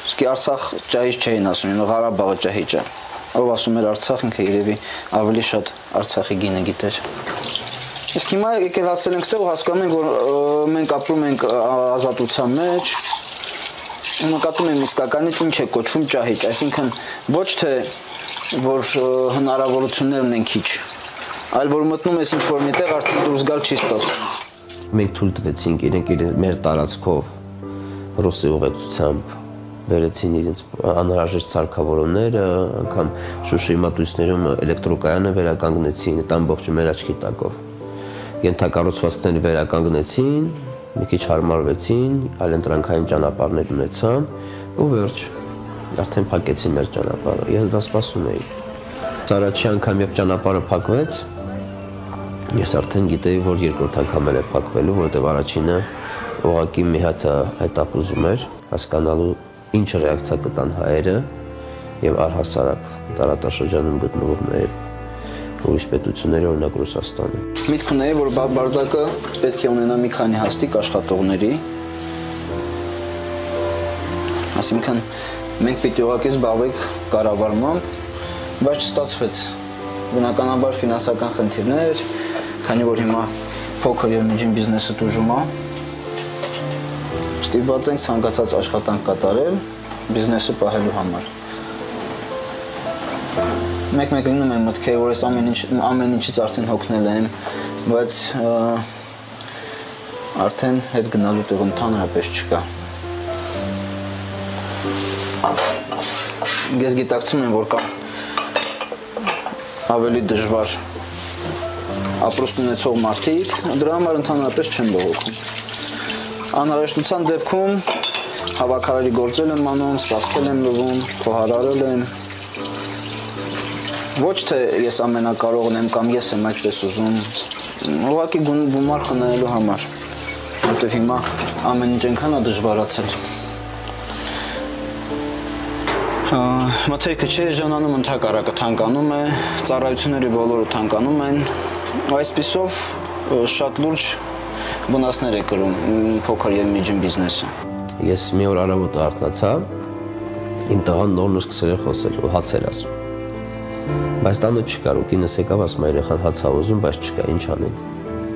Իսկ Արցախ ճահիճ չէին ասում, Ղարաբաղը ճահիճ է։ Ով ասում էր Արցախ, ինքը երևի ավելի շատ Արցախի գինը գիտեր։ Իսկ հիմա եկել հասել ենք ստեղ ու հասկանում ենք, որ մենք ապրում ենք ազատության մեջ, նկատում եմ իսկականից ինչ է կոչվում ճահիճ, այսինքն ոչ թե որ հնարավորություններ ունեն քիչ, այլ որ մտնում ես ինչ-որ միտեղ արդեն դուրս գալ չի ստացվում։ Մենք թույլ տվեցինք իրենք մեր տարածքով ռուսի ուղեկցությամբ վերեցին իրենց անհրաժեշտ սարքավորումները, անգամ Շուշիի մատույցներում էլեկտրոկայանը վերականգնեցին, այդ ամբողջը մեր աչքի տակով։ Ենթակառուցվածքները վերականգնեցին, մի քիչ հարմարվեցին, այլընտրանքային ճանապարհներ ունեցան ու վերջ, արդեն փակեցին մեր ճանապարհը։ Ես դա սպասում էի։ Առաջի անգամ երբ ճանապարհը փակվեց, ես արդեն գիտեի, որ երկրորդ անգամ էլ է փակվելու, որովհետև առաջինը ուղղակի մի հատ հետախուզում էր, հասկանալու ինչ ռեակցիա կտան հայերը եւ առհասարակ տարածաշրջանում գտնվող նաեւ ուրիշ պետությունների, օրինակ Ռուսաստանը։ Միտքն է, որ բարդակը պետք է ունենա մի քանի հաստիկ աշխատողների, այսինքն մենք պիտի ուղղակի զբաղվենք կառավարմամբ, բայց չստացվեց։ Բնականաբար ֆինանսական խնդիրներ, քանի որ հիմա փոքր եւ միջին բիզնեսը տուժում է, ստիպված ենք ցանկացած աշխատանք կատարել բիզնեսը պահելու համար։ Մեկ-մեկ լինում եմ մտքեր, որ ես ամեն ինչից արդեն հոգնել եմ, բայց արդեն հետ գնալու տեղ ընդհանրապես չկա։ Ես գիտակցում եմ, որ կա ավելի դժվար ապրուստ ունեցող մարդիկ, դրա համար ընդհանրապես չեմ բողոքում։ Անհրաժեշտության դեպքում հավաքարարի գործել եմ անում, սպասել եմ լվում, խոհարարել եմ։ Ոչ թե ես ամենակարողն եմ կամ ես եմ այդպես ուզում, ուղղակի գումար խնայելու համար, որտեղ հիմա ամեն ինչ այնքան է դժվարացել։ Մթերքը չի էժանանում, ընդհակառակը թանկանում է, ծառայությունների բոլորը թանկանում են, այսպիսով շատ լուրջ վնասներ է կրում փոքր եւ միջին բիզնեսը։ Ես մի օր առավոտը արթնացա, իմ տղան նորն սկսել է խոսել ու հաց էր ասում։ Բայց տանը չկար ու կինս եկավ ասում երեխան հաց ա ուզում, բայց չկա, ինչ անենք։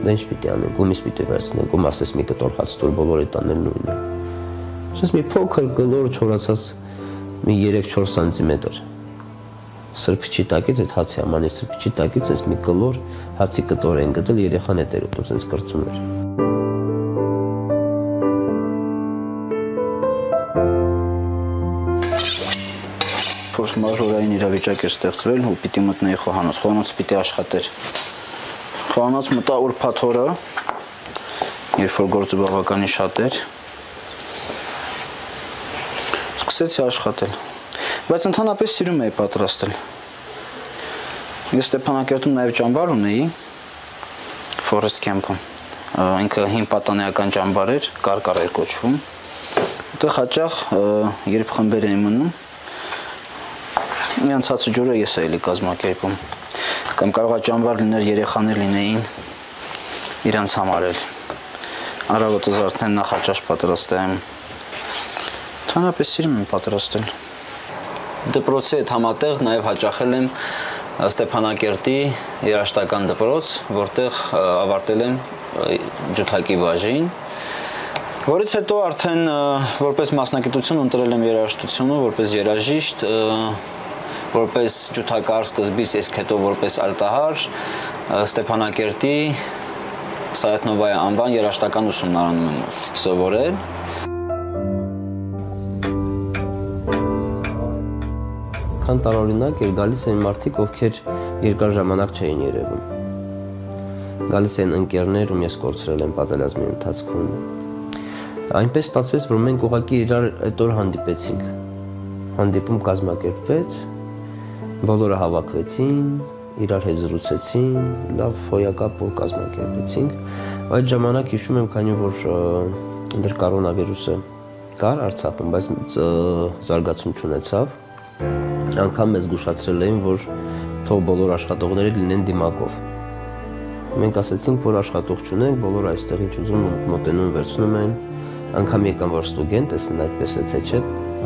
Դա ինչ պիտի անենք, ումից պիտի վերցնենք, ում ասես մի կտոր հաց տուր, բոլորի տանել նույնն է։ Ասես մի փոքր գլոր չորացած մի 3-4 սանտիմետր։ Սրբիչի տակից այդ հացի ամանի սրբիչի տակից էս մի գլոր հացի կտոր են գտել, երեխան հետ էր ուտում, sense կրծում էր։ Ֆորս մաժորային իրավիճակ էր ստեղծվել ու պիտի մտնեի խոհանոց, խոհանոցը պիտի աշխատեր։ Խոհանոց մտա ուրբաթ օրը, երբ որ գործը բավականին շատ էր, սկսեցի աշխատել։ Բայց ընդհանրապես սիրում էի պատրաստել։ Ես Ստեփանակերտում նաև ճամբար ունեի Forest Camp-ում։ Ինքը հին պատանեական ճամբար էր, Կարկար էր կոչվում։ Այդտեղ հաճախ երբ խմբեր էին մնում, իրանց հացը ջուրը ես էի կազմակերպում։ Կամ կարող է ճամբար լիներ, երեխաներ լինեին իրանց համար էլ։ Առավոտը զարթնել նախաճաշ պատրաստեմ։ Ընդհանրապես սիրում եմ պատրաստել։ Դպրոցի հետ համատեղ նաև հաճախել եմ Ստեփանակերտի երաժշտական դպրոց, որտեղ ավարտել եմ ջութակի բաժին, որից հետո արդեն որպես մասնագիտություն ընտրել եմ երաժշտությունը, որպես երաժիշտ, որպես ջութակար սկզբից, իսկ հետո որպես ալտահար Ստեփանակերտի Սայաթ Նովայի անվան երաժշտական ուսումնարանում եմ սովորել։ Քան տարօրինակ էր գալիս էին մարդիկ, ովքեր երկար ժամանակ չէին երևում։ Գալիս են ընկերներ, ում ես կորցրել եմ պատերազմի ընթացքում։ Այնպես ստացվեց, որ մենք ուղղակի իրար այդ օր հանդիպեցինք։ Հանդիպում կազմակերպվեց, բոլորը հավաքվեցին, իրար հետ զրուցեցին, լավ հոյակապ որ կազմակերպեցինք։ Այդ ժամանակ հիշում եմ, քանի որ դեռ կորոնավիրուսը կար Արցախում, բայց զարգացում չունեցավ, անգամ մեզ զգուշացրել էին, որ թող բոլոր աշխատողները լինեն դիմակով։ Մենք ասացինք, որ աշխատող չունենք, բոլորը այստեղ ինչ ուզում մոտենում վերցնում են, անգամ եկան որ ստուդենտ, տեսնեն այդպես է թե չէ,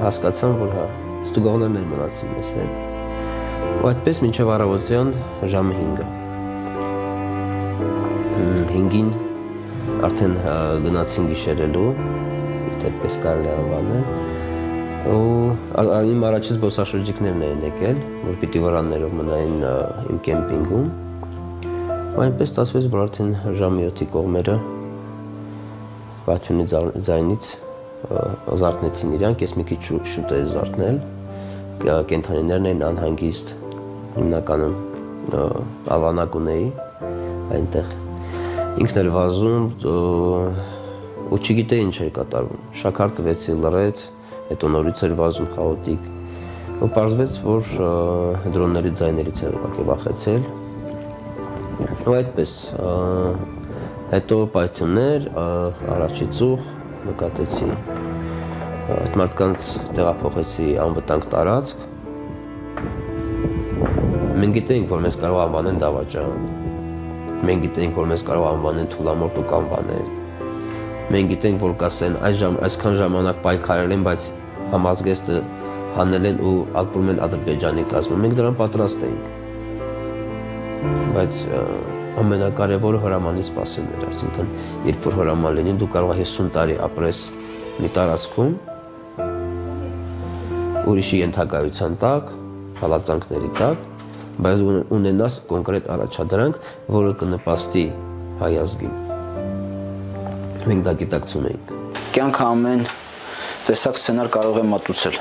հասկացան, որ հա, ստուգողներն են մնացին մեզ հետ։ Ու այդպես մինչև առավոտյան ժամը 5-ը։ 5-ին արդեն գնացին գիշերելու, այդպես կարելի անվանել։ Ու իմ առաջից զբոսաշրջիկներն էին եկել, որ պիտի վրաններով մնային իմ կեմպինգում։ Ու այնպես ստացվեց, որ արդեն ժամը 7-ի կողմերը Վաթյունի ձայնից զարթնեցին իրանք, ես մի քիչ շուտ էի զարթնել, կենդանիներն էին անհանգիստ, հիմնականում ավանակ ունեի այնտեղ, ինքն էր վազում ու չգիտեի ինչ էր կատարվում, շաքար տվեցի, լռեց, հետո նորից էր վազում խաոտիկ, ու պարզվեց, որ դրոնների ձայներից էր ուղղակի վախեցել, ու այդպես, հետո պայթյուններ, առաջի ծուխ, նկատեցի, այդ մարդկանց տեղափոխեցի անվտանգ տարածք, մենք գիտեինք, որ մեզ կարող անվանեն դավաճան, մենք գիտեինք, որ մեզ կարող անվանեն թուլամորթ ու կանվանեն, մենք գիտենք, որ կասեն այսքան ժամանակ պայքարել են, բայց համազգեստը հանել են ու ապրում են Ադրբեջանի կազմում, մենք դրան պատրաստ էինք, բայց ամենակարևորը հրամանի սպասելն էր, այսինքն երբ որ հրաման լինի, դու կարող ես 50 տարի ապրես մի տարածքում, ուրիշի ենթակայության տակ, հալածանքների տակ, բայց ունենաս կոնկրետ առաջադրանք, որը կնպաստի հայ ազգին։ Մենք դա գիտակցում էինք։ Կյանքը ամեն տեսակ սցենար կարող է մատուցել։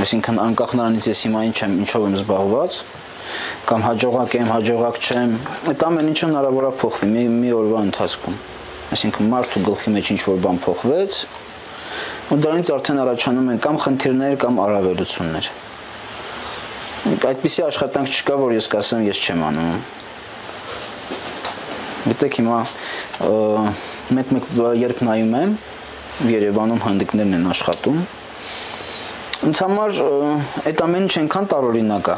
Այսինքն անկախ նրանից ես հիմա ինչով եմ զբաղված, կամ հաջողակ եմ, հաջողակ չեմ, այդ ամեն ինչը հնարավոր է փոխվի մի օրվա ընթացքում։ Այսինքն մարդու գլխի մեջ ինչ-որ բան փոխվեց, ու դրանից արդեն առաջանում են կամ խնդիրներ, կամ առավելություններ։ Այդպիսի աշխատանք չկա, որ ես կասեմ, ես չեմ անում։ Գիտեք հիմա մեկ երբ նայում եմ, Երևանում հանդիկներն են աշխատում, ինձ համար այդ ամեն ինչ այնքան տարօրինակ է,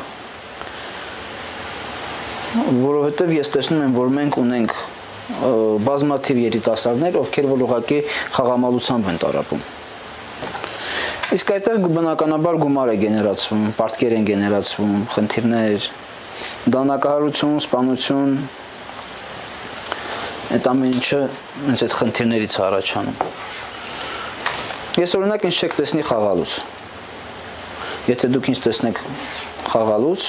որովհետև ես տեսնում եմ, որ մենք ունենք բազմաթիվ երիտասարդներ, ովքեր որ ուղղակի խաղամալությամբ են տառապում։ Իսկ այդտեղ բնականաբար գումար է գեներացվում, պարտքեր են գեներացվում, խնդիրներ, դանակահարություն, սպանություն, այդ ամեն ինչը ինձ այդ խնդիրներից է առաջանում։ Ես օրինակ ինձ չեք տեսնի խաղալուց։ Եթե դուք ինձ տեսնեք խաղալուց,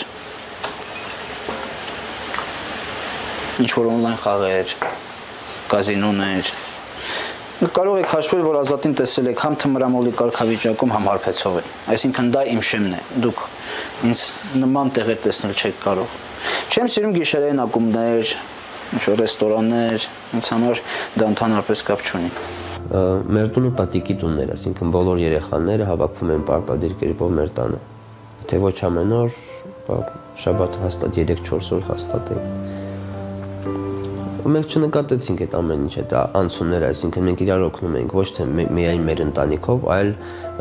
ինչ-որ օնլայն խաղեր, կազինոներ, կարող եք հաշվել, որ ազատին տեսել եք համ թմրամոլի կարգավիճակում, համ հարբեցողին, այսինքն դա իմ շեմն է, դուք ինձ նման տեղեր տեսնել չեք կարող։ Չեմ սիրում գիշերային ակումբներ, ինչ-որ ռեստորաններ, ինձ համար դա ընդհանրապես կապ չունի։ Մեր տունը տատիկի տունն էր, այսինքն բոլոր երեխաները հավաքվում են պարտադիր կերպով մեր տանը։ Եթե ոչ ամեն օր, շաբաթը հաստատ 3-4 օր հաստատ է։ Մենք չնկատեցինք այդ ամեն ինչ, այդ անցումները, այսինքն մենք իրար օգնում ենք ոչ թե միայն մեր ընտանիքով, այլ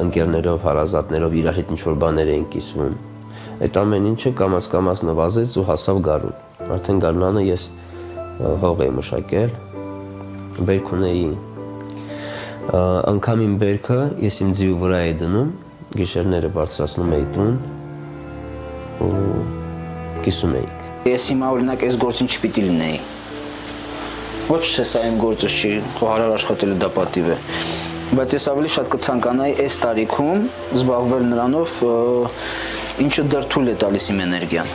ընկերներով, հարազատներով իրար հետ ինչ-որ բաներ էին կիսվում։ Այդ ամեն ինչը կամաց նվազեց ու հասավ գարուն։ Արդեն գարնանը ես հող էի մշակել, բերք ունեի։ Անգամ իմ բերքը ես իմ ձիու վրա էի դնում, գիշերները բարձրացնում էի տուն ու կիսում էինք։ Ես հիմա օրինակ այս գործին չպիտի լինեի։ Ոչ թե սա իմ գործը չի, խոհարար աշխատելը դա պատիվ է։ Բայց ես ավելի շատ կցանկանայի այս տարիքում զբաղվել նրանով, ինչը դեռ թույլ է տալիս իմ էներգիան։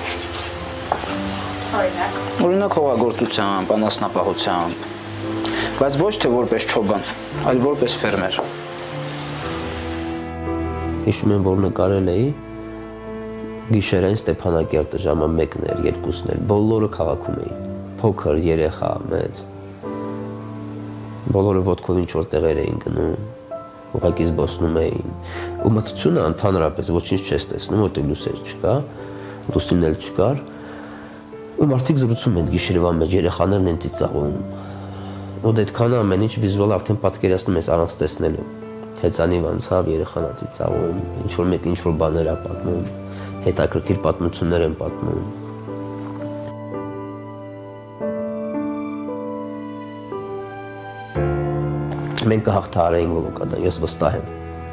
Օրինակ հողագործությամբ, անասնապահությամբ, բայց ոչ թե որպես չոբան, այլ որպես ֆերմեր։ Հիշում եմ, որ նկարել էի գիշերային Ստեփանակերտը ժամը 1-ն էր, 2-ն էր, բոլորը քաղաքում էին, փոքր, երեխա, մեծ։ Բոլորը ոտքով ինչ-որ տեղեր էին գնում, ուղղակի զբոսնում էին, ու մթությունը ընդհանրապես ոչինչ չես տեսնում, որտեղ լույսեր չկա, լուսին էլ չկար, ու մարդիկ զրուցում են գիշերվա մեջ, երեխաներն են ծիծաղում, ու այդքանը ամեն ինչ վիզուալ արդեն պատկերացնում ես առանց տեսնելու։ Հեծանիվ անցավ, երեխան է ծիծաղում, ինչ-որ մեկ ինչ-որ բաներ է պատմում, հետաքրքիր պատմություններ են պատմում։ Մենք կհաղթահարեինք Վոլոգդան, ես վստահ եմ։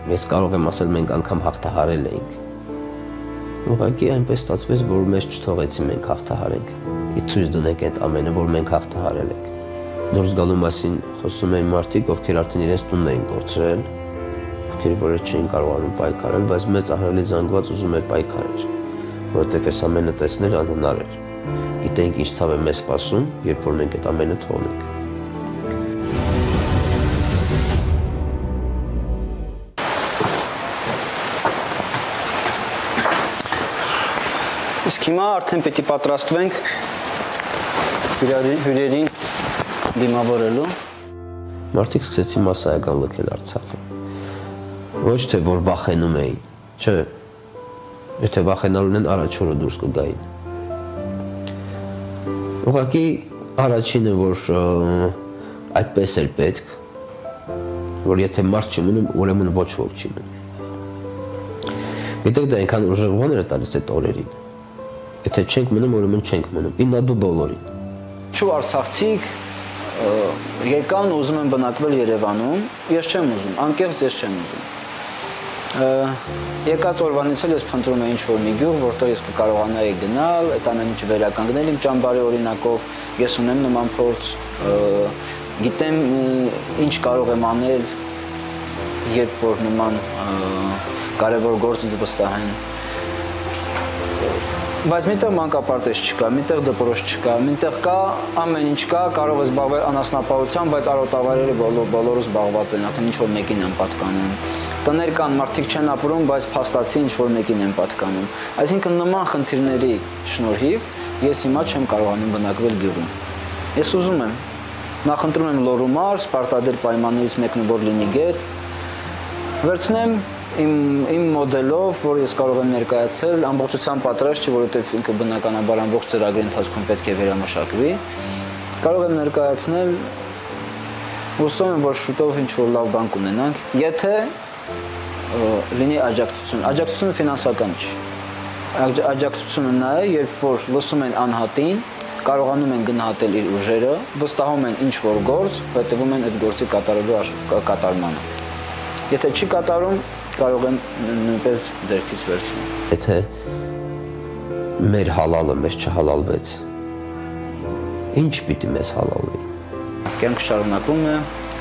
Ես կարող եմ ասել, մենք անգամ հաղթահարել էինք։ Ուղղակի այնպես ստացվեց, որ մեզ չթողեցին մենք հաղթահարենք։ Ցույց դնենք այդ ամենը, որ մենք հաղթահարել ենք։ Դուրս գալու մասին խոսում էին մարդիկ, ովքեր արդեն իրենց տունն էին կորցրել, ովքեր որ չէին կարողանում պայքարել, բայց մեծ ահռելի զանգված ուզում էր պայքարել, որովհետև այս ամենը տեսնել անհնար էր։ Գիտեինք ինչ ցավ է մեզ սպասում, երբ որ մենք այդ ամենը թողնենք։ Իսկ հիմա արդեն պիտի պատրաստվենք հյուրերին դիմավորելու։ Մարդիկ սկսեցին մասսայական լքել Արցախը։ Ոչ թե որ վախենում էին, չէ։ Եթե վախենալու են առաջ օրը դուրս կգային։ Ուղղակի առաջինը որ այդպես էր պետք, որ եթե մարդ չի մնում, ուրեմն ոչ ոք չի մնում։ Գիտեք դա այնքան ուժեղ բաներ է տալիս այդ օրերին։ Եթե չենք մնում, ուրեմն չենք մնում։ Ինադու բոլորին։ Չու արցախցիք եկան ու ուզում են բնակվել Երևանում, ես չեմ ուզում, անկեղծ ես չեմ ուզում։ Եկած օրվանից էլ ես փնտրում եմ ինչ-որ մի գյուղ, որտեղ ես կկարողանայի գնալ, այդ ամեն ինչը վերականգնել իմ ճամբարի օրինակով, ես ունեմ նման փորձ, գիտեմ ինչ կարող եմ անել, երբ որ նման կարևոր գործ ինձ վստահ են։ Բայց միտեղ մանկապարտեզ չկա, միտեղ դպրոց չկա, միտեղ կա ամեն ինչ կա, կարող է զբաղվել անասնապահությամբ, բայց արոտավայրերը բոլորը զբաղված են, արդեն ինչ-որ մեկին են պատկանում։ Տներ կան, մարդիկ չեն ապրում, բայց փաստացի ինչ-որ մեկին են պատկանում։ Այսինքն նման խնդիրների շնորհիվ ես հիմա չեմ կարողանում բնակվել գյուղում։ Ես ուզում եմ, նախընտրում եմ լոռումար, սպարտադիր պայմաններից մեկն որ լինի գետ, վերցնեմ իմ մոդելով, որ ես կարող եմ ներկայացել, ամբողջությամբ պատրաստ չի, որովհետև ինքը բնականաբար ամբողջ ծրագրի ընթացքում պետք է վերամշակվի, կարող եմ ներկայացնել, հուսով եմ, որ շուտով ինչ-որ լավ բան կունենանք, եթե լինի աջակցություն։ Աջակցությունը ֆինանսական չի։ Աջակցությունը նա է, երբ որ լսում են անհատին, կարողանում են գնահատել իր ուժերը, վստահում են ինչ-որ գործ, հետևում են այդ գործի կատարելու կատարմանը։ Եթե չի կատարում, կարող են նույնպես ձեռքից վերցնել։ Եթե մեր հալալը մեզ չհալալվեց, ինչ պիտի մեզ հալալվի։ Կյանքը շարունակվում է,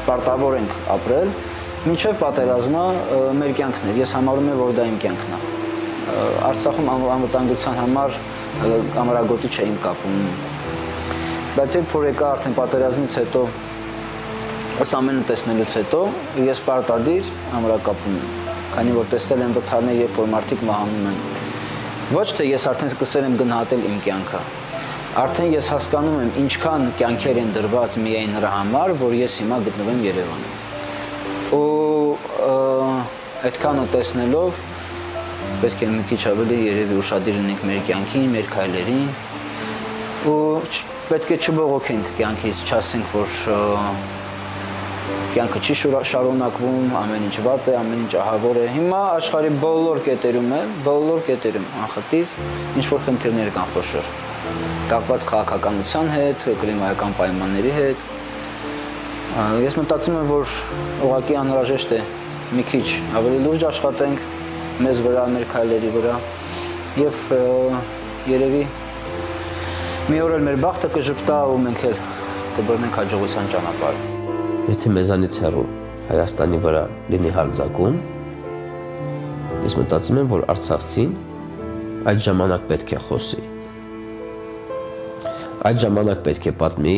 պարտավոր ենք ապրել, մինչև պատերազմը մեր կյանքն է, ես համարում եմ, որ դա իմ կյանքն է։ Արցախում անվտանգության համար ամրագոտի չէին կապում, բայց երբ որ եկա արդեն պատերազմից հետո, այս ամենը տեսնելուց հետո, ես պարտադիր ամրակապում եմ, քանի որ տեսել եմ վթարներ, երբ որ մարդիկ մահանում են։ Ոչ թե ես արդեն սկսել եմ գնահատել իմ կյանքը, արդեն ես հասկանում եմ ինչքան կյանքեր են դրված միայն նրա համար, որ ես հիմա գտնվում եմ Երևանում։ Ու այդքանը տեսնելով պետք է մի քիչ ավելի երևի ուշադիր լինենք մեր կյանքին, մեր քայլերին ու պետք է չբողոքենք կյանքից, չասենք, որ կյանքը չի շարունակվում, ամեն ինչ վատ է, ամեն ինչ ահավոր է։ Հիմա աշխարհի բոլոր կետերում անխտիր ինչ-որ խնդիրներ կան խոշոր, կապված քաղաքականության հետ, կլիմայական պայմանների հետ։ Ես մտածում եմ, որ ուղղակի անհրաժեշտ է մի քիչ ավելի լուրջ աշխատենք մեզ վրա, մեր քայլերի վրա եւ երևի մի օր էլ մեր բախտը կժպտա ու մենք էլ կբռնենք հաջողության ճանապարհը։ Եթե մեզանից հեռու Հայաստանի վրա լինի հարձակում, ես մտածում եմ, որ արցախցին այդ ժամանակ պետք է խոսի։ Այդ ժամանակ պետք է պատմի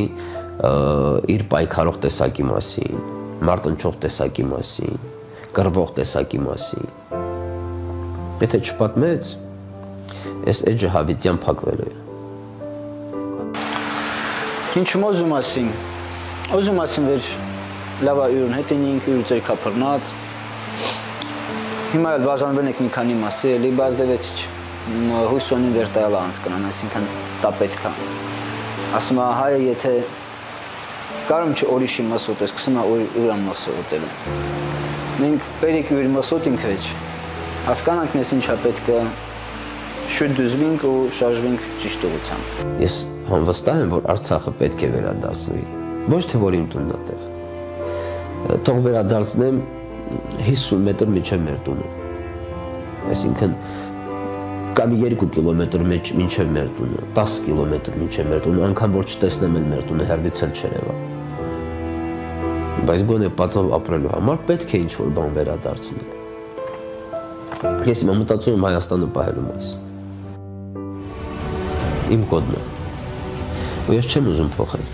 իր պայքարող տեսակի մասին, մարտնչող տեսակի մասին, կռվող տեսակի մասին։ Եթե չպատմեց, այս էջը հավիտյան փակվելու է։ Ինչու ուզում ասին վեր լավա յուրն հետ ինք, յուրը ծերքա պրնած, հիմա էլ բաժանվել ենք մի քանի մասի, էլի բազդևեչ հույսոնին վեր տայալա անցկնան, այսինքն տա պետքա։ Ասում է հայը, եթե կարում չի օրիշի մասոտ ես, կսում է ուրան մասոտել է։ Մենք պերիք յուրի մասոտ ինք վեչ, հասկանանք մեզ ինչա պետքը, շուտ դուզվինք ու շարժվինք ճիշտ ուղղությամբ։ Ես համվստահ եմ, որ Արցախը պետք է վերադարձվի, ոչ թե որ իմ տունն է տեղ։ Թող վերադարձնեմ 50 մետր մինչև մեր տունը, այսինքն կամ 2 կիլոմետր մինչև մեր տունը, 10 կիլոմետր մինչև մեր տունը, անգամ որ չտեսնեմ էլ մեր տունը, հեռվից էլ չերևա։ Բայց գոնե պատով ապրելու համար պետք է ինչ-որ բան վերադարձնել։ Ես հիմա մտածում եմ Հայաստանը պահելու մասին։ Իմ կոդն է, ու ես չեմ ուզում փոխել։